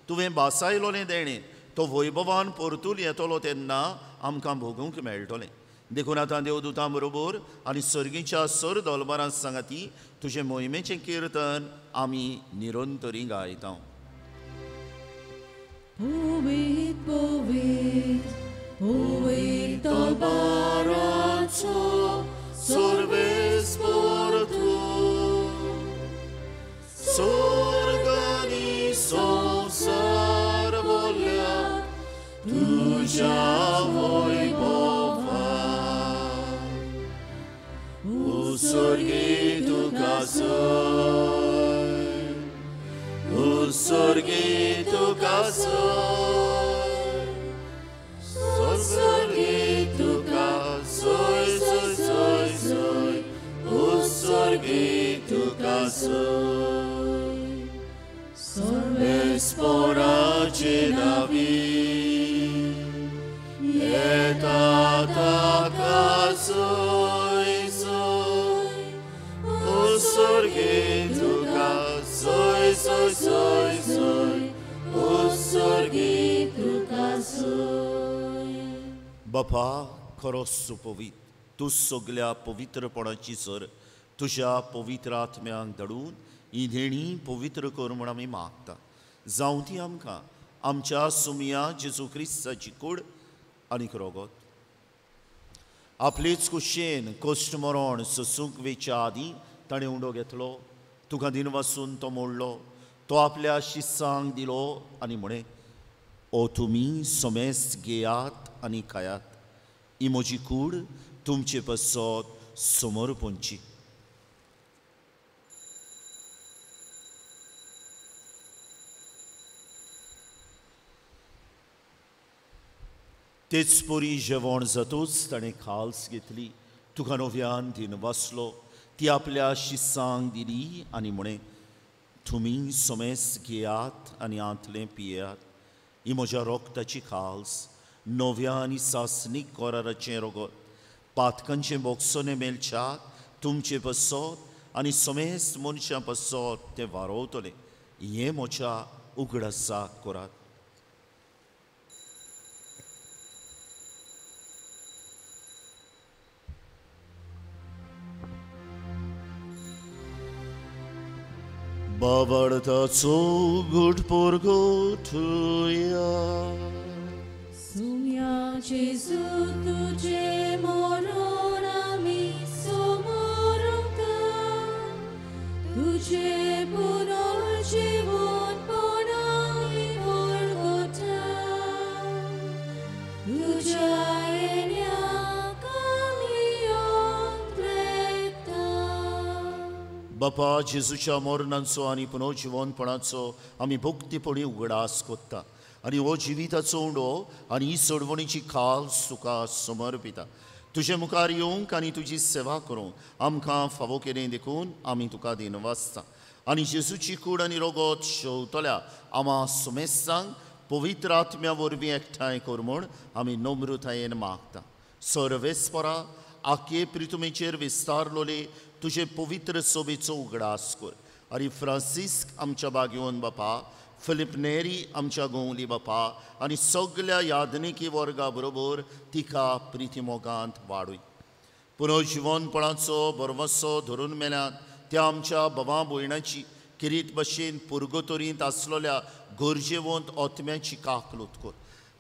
तुवें बासायलोलें देणें तो वैभवान परतून येतलो तेन्ना आमकां भोगूंक मेळटलें. देखून आतां देवदूतां बरोबर आनी सर्गीच्या सर दोलबारां सांगाती तुजे मोहिमेचें कीर्तन आमी निरंतरी गायता. Poet, poet, poet dolbaraco, Sorves por tu, sorgani sonsar volia, tuja wojbowa. Usorgi tu kasoj, usorgi tu kasoj, usorgi tu kasoj, usorgi tu kasoj. Sorves porace David, etata kasoj, usorgi tu kasoj, usorgi tu kasoj. बापा खरोच सुपवीत तूं सगल्या पवित्रपणाची sir तुज्या पवित्र आत्म्यांक धाडून ही देणी पवित्र कर म्हूण आमी मागता. जावं ती आमकां आमच्या सुमिया जेजू क्रिस्ताची कूड आनीक रोगत आपलीच कुशेन कश्ट मरण ससूंक वेच्या आदीं ताणें उंडो घेतलो. तुका दिनवासून तो मोडलो. तो आपल्या शिस्सांक दिलो आनी म्हणे ओ तुमी सोमेस्त घेयात आनी खायात. ही म्हजी कूड तुमचे पसत समर्पणची. तेच पोरी जेवण जातूच ताणें खाल्स घेतली. तुका नव्यान दिन वाचलो. ती आपल्या शिस्सांक दिली आनी म्हणे तुमी सोमेस्त घेयात आनी आंतलें पियेयात. ही म्हज्या रोगताची खाल्स नव्या आनी सासनीक कोराराचें रोगत पातकांचें बोगसोने मेलच्याक तुमचे पसत आनी सोमेस्त मनशां पसत तें वारोवतलें. हें म्हज्या उगडासाक करात. बाबार्थाचो घुटपोर गोठुया. Sumia Jesu tuje moron ami somorota, tuje punorjivon ponami Golgotha, tuja enya kamion treta. बापा जेजूच्या मरणांचो आनी पुनर्जिवनपणाचो आमी भक्तीपणी उगडास कोत्ता आनी हो जिविताचो उंडो आनी ही सोडवणीची खाल्स तुका समर्पिता. तुजे मुखार येवंक आनी तुजी सेवा करूंक आमकां फावो केलें देखून आमी तुका दिनवासता. आनी जेजूची कूड आनी रोगत शेवतल्या आम्हा सुमेस्तांक पवित्र आत्म्या वरवीं एकठांय कर म्हूण आमी नम्रतायेन मागता. सर्वेस्परा आखे प्रितुमेचेर विस्तारलोले तुजे पवित्र सोबेचो उगडास कर. आनी फ्रांसिस्क आमच्या बागेवन बापा, फिलिप नेरी आमच्या गोंवली बापा आनी सगल्या यादनिकी वर्गा बरोबर तिका प्रितीमोगांत वाडूय. पुनर्जिवनपणाचो बरवसो धरून मेल्यात त्या आमच्या बाबा भयणाची किरीत भशेन पुर्गोतोरींत आसलोल्या गरजेवंत आत्म्याची काकलूत कर.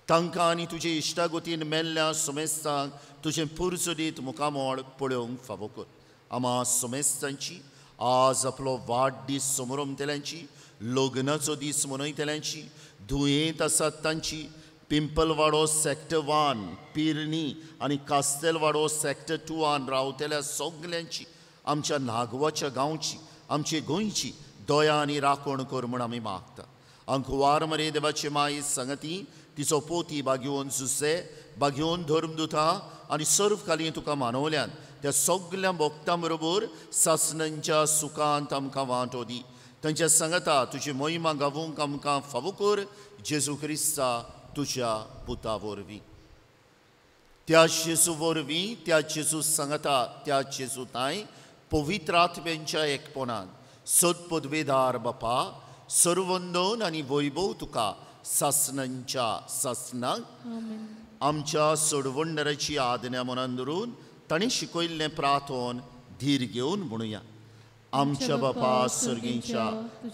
तांकां आनी तुजे इश्टागतीन मेल्ल्या सुमेस्तांक तुजें पुर्सुदीत मुखामोळ पळोवंक फावो कर. आम्हा सुमेस्तांची आज आपलो वाडदीस समोरमतेल्यांची, लग्नाचो दीस मनयतल्यांची, दुयेंत आसात तांची, पिंपलवाडो सॅक्टर 1, पिर्णी आनी कास्तेलवाडो सॅक्टर 2 रावतल्या सगल्यांची, आमच्या नागवाच्या गांवची, आमचे गोंयची दया आनी राखण कर म्हूण आमी मागता. अंकुवार मरे देवाचे माई सांगती तिचो पोती बागेवन सुसे बागेवन धर्मदुतां आनी सर्वकालीं तुका मानवल्यान त्या सगल्या भक्तां बरोबर सासणांच्या सुखांत आमकां वांटो दी. तांच्या सांगता तुजी महिमा गावूंक आमकां फावो कर. जेजू क्रिस्ता तुज्या पुता वरवीं, त्या जेजू वरवीं, त्या जेजू सांगता त्या जेजू ताई पवित्र आत्म्यांच्या एकपणान सदपदवेदार बापा सर्वंदन आनी वैभव तुका सासणांच्या सासणांक आमच्या सोडवणदाराची आज्ञा मनान दवरून ताणें शिकयल्लें प्रार्थोन धीर घेवन म्हणुया. आमच्या बापा सर्गीच्या,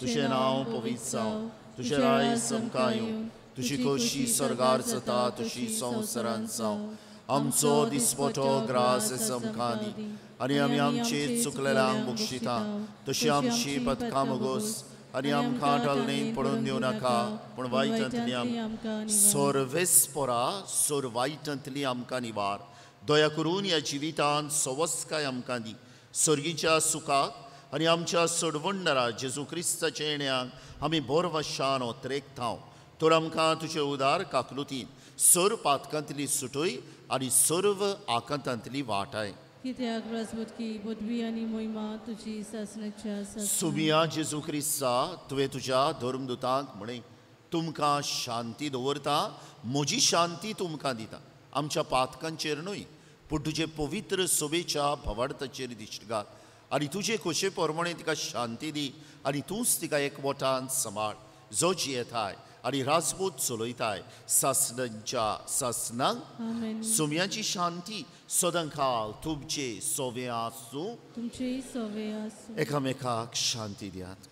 तुझें नांव पवित्र जावं, तुझें राय समका येवं, तुजी खोशी स्वर्गार जाता तशी संवसारांत जावं. आमचो दिसपटो ग्रास समका दी, आनी आमी आमचे चुकलेल्यांक बक्षिता तशी आमची पथकां मोगोस, आनी आमकां ढालणेंत पडून दिवं नाका, पूण वायटांतली आमकां सर्वेस्परा सोर वायटांतली आमकां निवार. दया करून ह्या जिवितांत सवस्काय आमकां दी. सर्गीच्या सुखाक आनी आमच्या सोडवणदारा जेजू क्रिस्ताच्या येण्याक आमी बोरवशान ओतरेकतांव. तर आमकां तुजे उदार काकलुतीन सर पातकांतली सुटय आनी सर्व आकांतांतली वाटाय. कित्याक राजवटकी पदवी आनी मोहिमा तुजी सासणाच्या आसा. सुमिया जेजू क्रिस्ता तुवें तुज्या धर्मदुतांक म्हणय, तुमकां शांती दवरता, म्हजी शांती तुमकां दिता. आमच्या पातकांचेर न्हय, पूण तुजे पवित्र सोबेच्या भवार्थाचेर दिश्ट घाल, आनी तुजे खोशे प्रमाणे तिका शांती दी, आनी तूंच तिका एकवटान सांबाळ. जो जियेताय आनी राजपूत चलयताय सासणांच्या सासणांक सुमयाची शांती सदांकाळ तुमचे सोवे आसूं. तुमचे सोवे आसूं. एकामेकाक शांती दियात.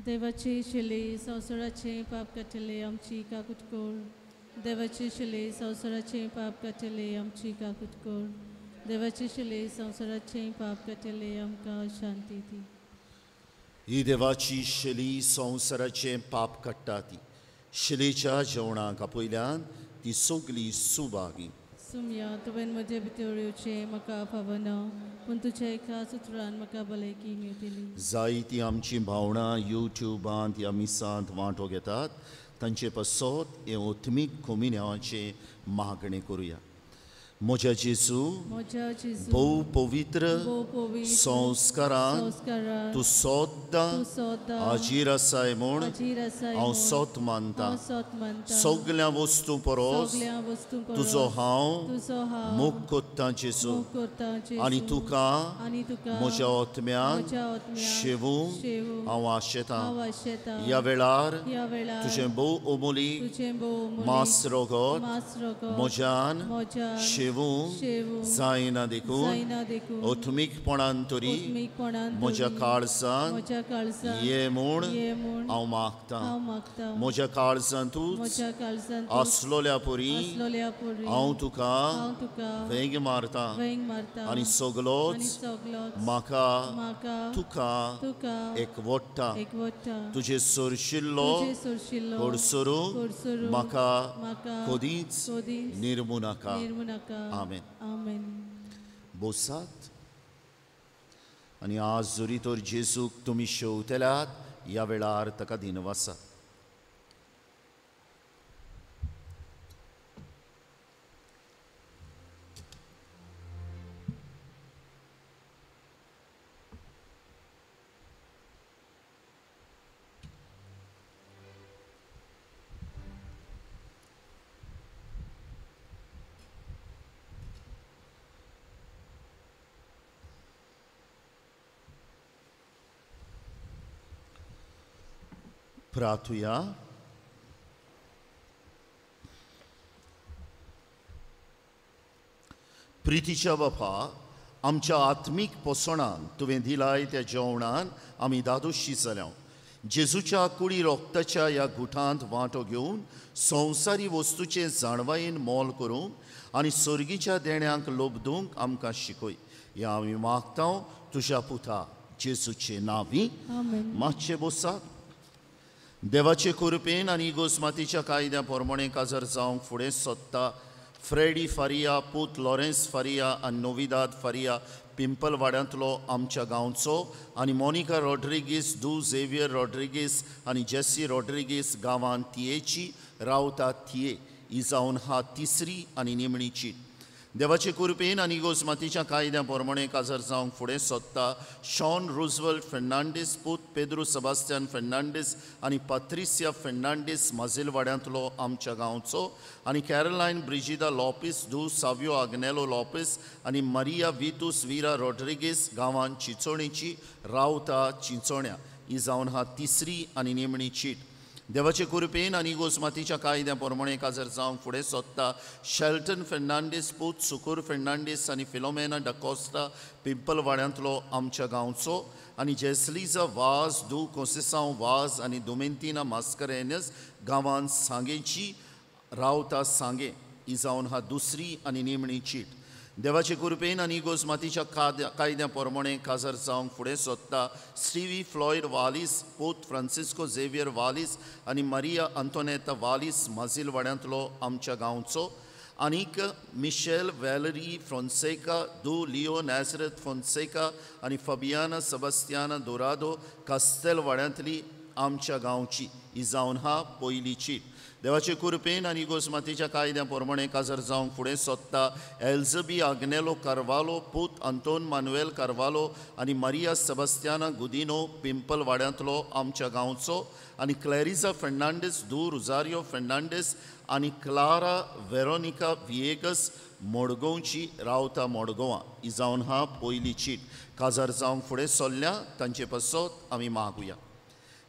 देवाचे शिले संवसाराचे पाप काटले आमची काकुटकोर. देवाचे शिले संवसाराचे पाप काटले आमची काकुटकोर. देवाचे शिले संवसाराचे पाप काटले आमकां शांती दी. ही देवाची शिली संवसाराचे पाप काडटा ती. शिलेच्या जेवणाक आपयल्यान ती सगली सुभागी. सुमया तुवें म्हजे भितर येवचें म्हाका फावना, पूण तुज्या एका सुत्रान म्हाका भलायकी मेळटली. जायतीं आमची भावनां यूट्यूबांत ह्या मिसांत वांटो घेतात, तांचे पासत हे ओत्मीक कोमिन्यावाचे मागणें करुया. म्हज्या जेजू भोव पवित्र संस्कारान तूं सोद्दां हाजीर आसाय म्हूण हांव सोत मानता. सगळ्या वस्तू परस तुजो हांव मोग कोत्ता जेजू, आनी तुका म्हज्या ओत्म्यान शेवूंक हांव आशेतां. ह्या वेळार तुजें भोव अमोलीक मास रोगोत म्हज्यान शेवूंक जायना देखून ओत्मीकपणान तरी म्हज्या काळजांत ये म्हूण हांव मागतां. म्हज्या काळजांतूच आसलोल्या परी हांव तुका वेंग मारतां, आनी सगलोच म्हाका तुका एकवटा. तुजे सोरशिल्लो कोडसरूंक म्हाका कधीच निर्मू नाका. आमेन. आमेन. बोसात. आनी आज जरी तर जेजूक तुमी शेवतेल्यात, ह्या वेळार ताका दिनवासा. प्रार्थुया. प्रितीच्या बापा, आमच्या आत्मीक पोसणान तुवें दिलाय त्या जेवणान आमी दादोशी जाल्या. जेजूच्या कुडी रोगताच्या ह्या गुठांत वांटो घेवन संवसारी वस्तूचे जाणवायेन मोल करूंक आनी सर्गीच्या देण्यांक लोबदूंक आमकां शिकय. हें आमी मागता तुज्या पुता जेजूचे नांवी. मातशे बोसात. देवाचे कृपेन आनी इगोस्मातीच्या कायद्या प्रमाणे काजार जावंक फुडें सोदता फ्रेडी फारिया, पूत लॉरेन्स फारिया आनी नोविदाद फारिया पिंपल वाड्यांतलो आमच्या गांवचो, आनी मोनिका रॉड्रिगीस, दू झेवियर रॉड्रिगीस आनी जेसी रॉड्रिगीस गांवांत तियेची रावता तिये. ही जावन हा तिसरी आनी निमणी चीट. देवाचे कृपेन आनी इगोस्मातीच्या कायद्या प्रमाणे काजार जावंक फुडें सोदता शॉन रुझवेल्ट फेर्नांडीस, पूत पेद्रो सेबास्टियन फेर्नांडीस आनी पात्रिसिया फेर्नांडीस माजिल वाड्यांतलो आमच्या गांवचो, आनी कॅरोलायन ब्रिजिदा लॉपिस, दू सावियो आग्नेलो लॉपिस आनी मारिया वितूस विरा रॉड्रिगीस गांवांत चिंचोणेची रावता चिंचोण्या. ही जावन हा तिसरी आनी निमणी चीट. देवाचे कृपेन आनी घोसमातीच्या कायद्या प्रमाणे काजर जावंक फुडें सोदता शेल्टन फेर्नांडीस पूत सुकूर फेर्नांडीस आनी फिलोमेना डकोस्टा पिंपलवाड्यांतलो आमच्या गांवचो आनी जेसलीजा वाज दू कोसेसांव वाज आनी दोमेंतिना मास्करेनस गांवांत सांगेची रावता सांगे ही जावन हा दुसरी आनी निमणी चीट देवाचे कृपेन आनी घोसमातीच्या कायद्या प्रमाणे काजर जावंक फुडें सोदता स्टीवी फ्लॉयड वालीस पोत फ्रांसिस्को झेवियर वालीस आनी मारिया आंतोनेता वालीस माजिल वाड्यांतलो आमच्या गांवचो आनीक मिशेल वॅलरी फ्रॉन्सेका दू लिओ नॅझरेथ फोन्सेका आनी फबियाना सबस्तियाना दोरादो कास्तेल वाड्यांतली आमच्या गांवची ही जावन हा पयली चीट देवाचे कृपेन आनी घोसमातीच्या कायद्या प्रमाणे काजर जावंक फुडें सोदता एल्झबी आग्नेलो कार्वालो पूत आंतोन मानुएल कार्वालो आनी मारिया सबस्तियाना गुदिनो पिंपल वाड्यांतलो आमच्या गांवचो आनी क्लॅरिजा फेर्नांडीस दू रुजारियो फेर्नांडीस आनी क्लारा वेरोनिका विएगस मोडगोवची रावता मोडगोवा ही जावन हा पयली चीट काजर जावंक फुडें सोल्ल्या तांचे पासत आमी मागुया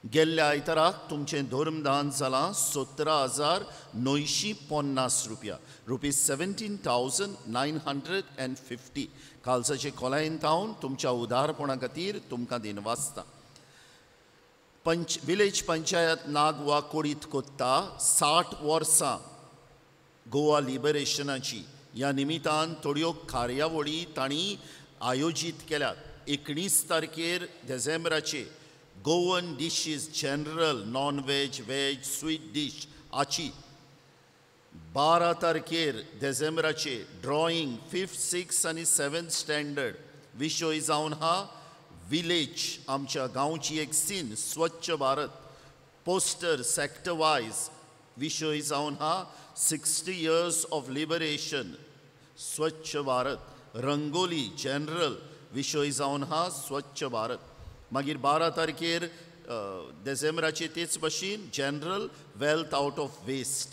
गेल्ल्या आयताराक तुमचें धर्मदान जालां 17,950 रुपया ₹17,950 कालसाचे खोलायेन तावन तुमच्या उदारपणा खातीर तुमकां दिनवासता विलेज पंचायत नागवा कोडीत कोत्ता 60 वर्सां गोवा लिबरेशनाची ह्या निमितान थोड्यो कार्यावळी तांणी आयोजीत केल्यात 19 तारखेर डिसेंबराचे Goan dishes general non veg veg sweet dish आची 12 तारखेर डिसेंबराचे ड्रॉईंग 5th 6th आनी 7th स्टँडर्ड विशय जावन हा विलेज आमच्या गांवची एक सीन स्वच्छ भारत पोस्टर सेक्टर वायज विशय जावन हा 60 years ऑफ लिबरेशन स्वच्छ भारत रंगोली जनरल विशय जावन हा स्वच्छ भारत मागीर 12 तारखेर डिसेंबराचे तेच भशेन general wealth out of waste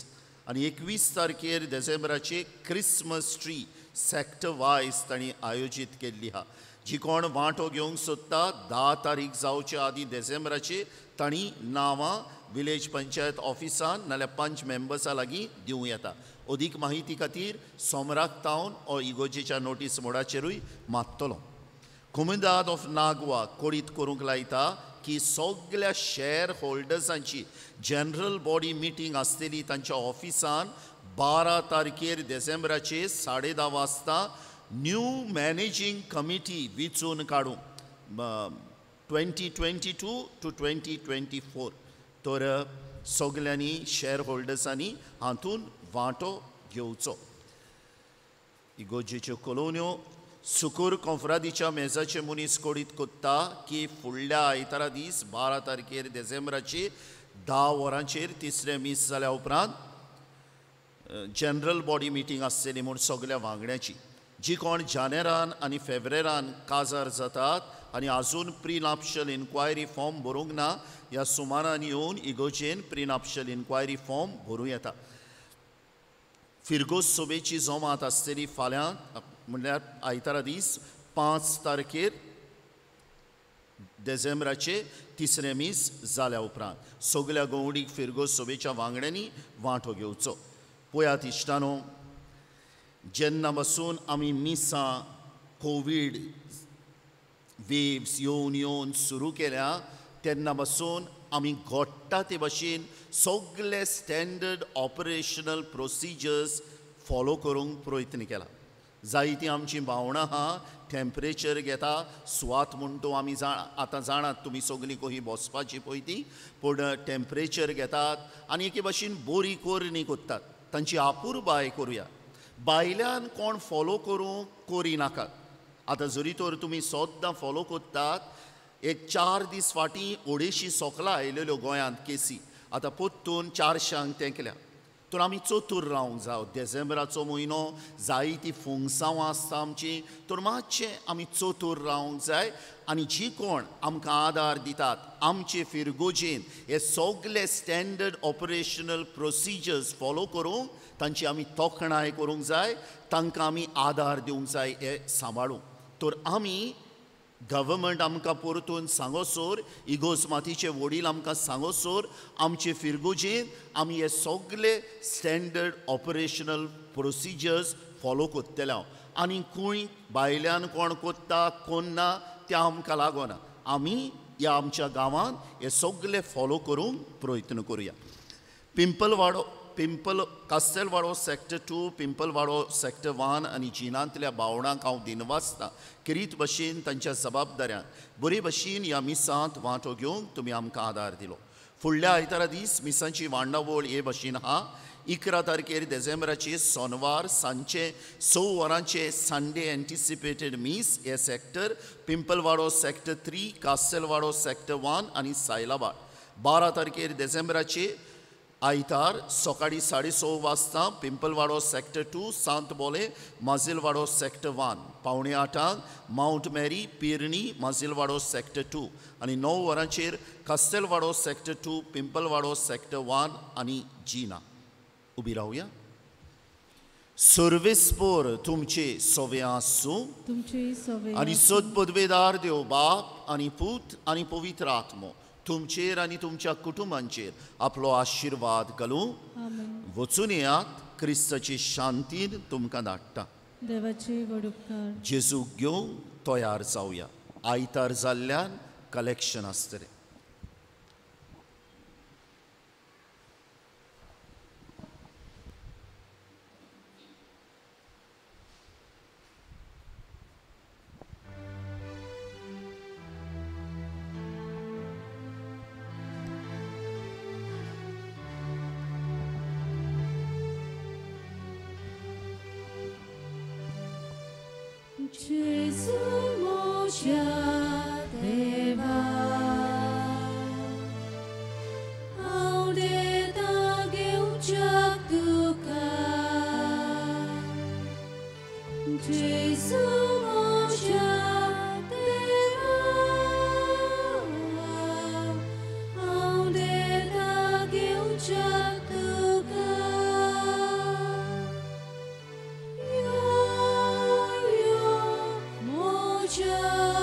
आनी 21 तारखेर डिसेंबराचे क्रिसमस ट्री सेक्टर वायज तांणी आयोजीत केल्ली आहा जी कोण वांटो घेवंक सोदता 10 तारीख जावचे आदीं डिसेंबराचे तांणी नांवां विलेज पंचायत ऑफिसान नाल्यार पंच मेंबर्सा लागीं दिवं येता अदीक माहिती खातीर सोमराक तावन ओ इगोजेच्या नोटीस मोडाचेरूय मागतलो कुमुदाद ऑफ नागवा कोडीत करूंक लायता की सगळ्या शेअर होल्डर्सांची जनरल बॉडी मिटींग आसतली तांच्या ऑफिसान 12 तारखेर डिसेंबराचे 10:30 वाजता न्यू मॅनेजिंग कमिटी वेंचून काडूंक 2022 to 2024 तर सगळ्यांनी शेअर होल्डर्सांनी हातून वांटो घेवचो इगोजेच्यो कॉलोन्यो सुकूर कॉन्फरादीच्या मेजाचे मनीस कोडीत कोत्ता की फुडल्या आयतारा दीस 12 तारखेर डिसेंबराचे 10 वरांचेर तिसरे मीस जाल्या उपरांत जनरल बॉडी मिटींग आसतली म्हूण सगळ्या वांगड्याची जी कोण जानेरान आनी फेब्रेरान काजार जातात आनी आजून प्रिनाप्शल इन्क्वायरी फॉर्म भरूंक ना ह्या सुमारान येवन इगोजेन प्रिनाप्शल इन्क्वायरी फॉर्म भरूं येता फिरगोस सोबेची जमात आसतली फाल्यां म्हणल्यार आयतारा दीस 5 तारखेर डिसेंबराचे तिसरे मीस जाल्या उपरांत सगळ्या गवंडीक फिरगोस सोबेच्या वांगड्यांनी वांटो घेवचो पळयात इश्टानो जेन्ना पासून आमी मिसां कोवीड वेव्स येवन सुरू केल्या तेन्ना पासून आमी घोट्टा ते भाशेन सगळे स्टँडर्ड ऑपरेशनल प्रोसिजर्स फॉलो करूंक प्रयत्न केला जायतीं आमचीं भावणां आहा टेम्परेचर घेता सुवात म्हूण तो आमी आतां जाणात तुमी सगळीं कशी बसपाची पळय ती पूण टेम्परेचर घेतात आनी एके भाशेन बोरी कोरणी कोत्तात तांची आपूर बाय करुया बायल्यान कोण फॉलो करूंक कोरी नाकात आतां जरी तर तुमी सोद्दां फॉलो कोत्तात एक 4 दीस फाटीं 250 सोकलां आयलेल्यो गोंयांत केसी आतां पोत्तून 400 तें केल्या तर आमी चतूर रावंक जाय डिसेंबराचो म्हयनो जायतीं फुंगसांवां आसता आमचीं तर मातशें आमी चतूर रावंक जाय आनी जी कोण आमकां आदार दितात आमचे फिरगोजेन हे सगळे स्टँडर्ड ऑपरेशनल प्रोसिजर्स फॉलो करूंक तांची आमी तोखणाय करूंक जाय तांकां आमी आदार दिवंक जाय हे सांबाळूंक तर आमी गव्हर्मेंट आमकां परतून सांगोसोर इगोज मातीचे वडील आमकां सांगोसोर आमचे फिरगुजेन आमी हे सगळे स्टँडर्ड ऑपरेशनल प्रोसिजर्स फॉलो कोत्तले हांव आनी खूंय भायल्यान कोण कोत्ता कोण ना तें आमकां लागोना आमी ह्या आमच्या गांवांत हे सगळे फॉलो करूंक प्रयत्न करुया कास्तेलवाडो सॅक्टर 2 पिंपलवाडो सॅक्टर 1 आनी जिनांतल्या भावंडांक हांव दिनवासता किरीत भशेन तांच्या जबाबदाऱ्यान बरे भशेन ह्या मिसांत वांटो घेवंक तुमी आमकां आदार दिलो फुडल्या आयतारा दीस मिसांची वांडावळ हे भशेन आहा 11 तारखेर डिसेंबराचे सोनवार सांचे 6 वरांचे संडे एंटिसिपेटेड मीस हे सॅक्टर पिंपलवाडो सॅक्टर 3 कास्तेलवाडो सॅक्टर 1 आनी सायलाबाद 12 तारखेर डिसेंबराचे आयतार सकाळी 6:30 वाजता पिंपलवाडो सॅक्टर 2 सांत बोले माजिलवाडो सॅक्टर 1 पावणे 8 माउंट मॅरी पिर्णी माजिलवाडो सॅक्टर 2 आनी 9 वरांचेर कास्तेलवाडो सॅक्टर 2 पिंपलवाडो सॅक्टर 1 आनी जिना उबी रावया सर्वेस्पोर तुमचे सोवे आसूं तुमचे सवे आनी सदपदवेदार देव बाप आनी पूत आनी पवित्र आत्मो तुमचेर आनी तुमच्या कुटुंबांचेर आपलो आशिर्वाद घालूं आमेन वचून येयात क्रिस्ताची शांतीन तुमकां धाडटा देवाचे व्हड उपकार जेजूक घेवंक तयार जावया आयतार जाल्ल्यान कलेक्शन आसतलें Gesù moja deva aude tage ucak duka Gesù moja deva aude tage ucak duka Moja